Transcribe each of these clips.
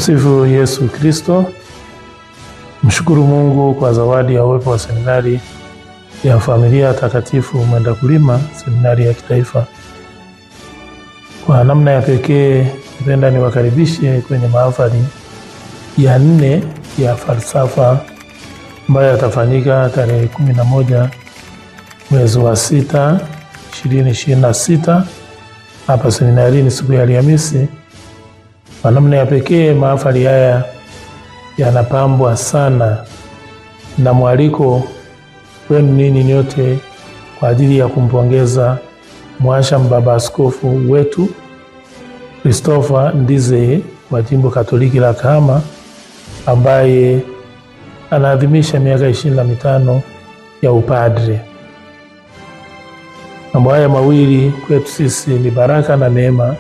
Tumsifu Yesu Kristo. Mshukuru Mungu kwa zawadi ya uwepo wa seminari ya Familia Takatifu Mwendakulima, seminari ya kitaifa. Kwa namna ya pekee napenda niwakaribishe kwenye mahafali ya 4 ya falsafa ambayo yatafanyika tarehe 11 mwezi wa 6 2026 hapa seminarini siku ya Alhamisi. Kwa namna ya pekee mahafali haya yanapambwa sana na mwaliko wenu ninyi nyote kwa ajili ya kumpongeza Mhashamu Baba Askofu wetu Christopher Ndizeye wa Jimbo Katoliki la Kahama, ambaye anaadhimisha miaka 25 ya upadre. Mambo haya mawili kwetu sisi ni baraka na neema,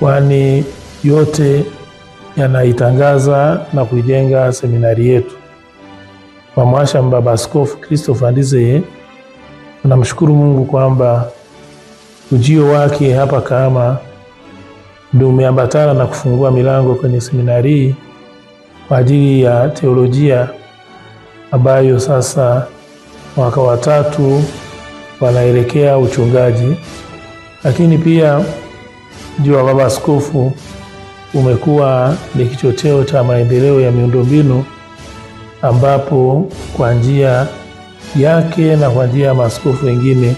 kwani yote yanaitangaza na kuijenga seminari yetu. Kwa Mhashamu Baba Askofu Christopher Ndizeye, tunamshukuru Mungu kwamba ujio wake hapa Kahama ndio umeambatana na kufungua milango kwenye seminari kwa ajili ya teolojia, ambayo sasa mwaka wa 3 wanaelekea uchungaji. Lakini pia ujio wa Baba Askofu umekuwa ni kichocheo cha maendeleo ya miundombinu, ambapo kwa njia yake na kwa njia ya maaskofu wengine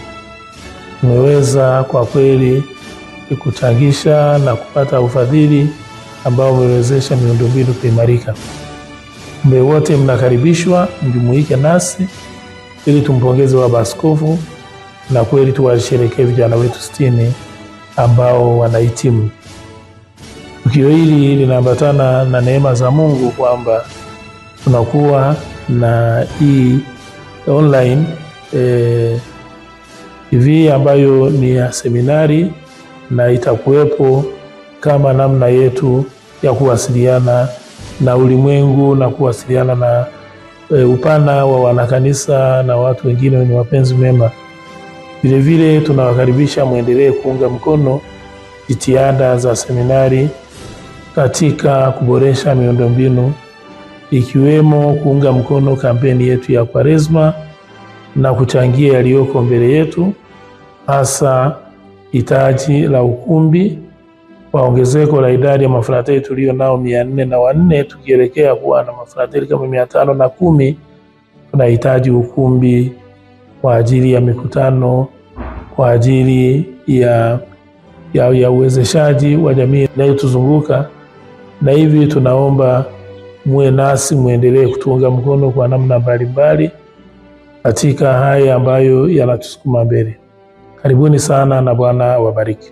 umeweza kwa kweli kuchangisha na kupata ufadhili ambao umewezesha miundombinu kuimarika. Mbe wote mnakaribishwa mjumuike nasi ili tumpongeze Baba Askofu na kweli tuwasherekee vijana wetu 60 ambao wanahitimu. Tukio hili linaambatana na neema za Mungu kwamba tunakuwa na hii online TV ambayo ni ya seminari, na itakuwepo kama namna yetu ya kuwasiliana na ulimwengu na kuwasiliana na upana wa wanakanisa na watu wengine wenye mapenzi mema. Vile vile tunawakaribisha muendelee kuunga mkono jitihada za seminari katika kuboresha miundombinu, ikiwemo kuunga mkono kampeni yetu ya Kwaresma na kuchangia yaliyoko mbele yetu, hasa hitaji la ukumbi wa ongezeko la idadi ya mafrateli tulio nao 404, tukielekea kuwa na mafrateli kama 510. Tunahitaji ukumbi kwa ajili ya mikutano, kwa ajili ya uwezeshaji wa jamii inayotuzunguka, na hivi tunaomba muwe nasi, muendelee kutuunga mkono kwa namna mbalimbali katika haya ambayo yanatusukuma mbele. Karibuni sana na Bwana wabariki.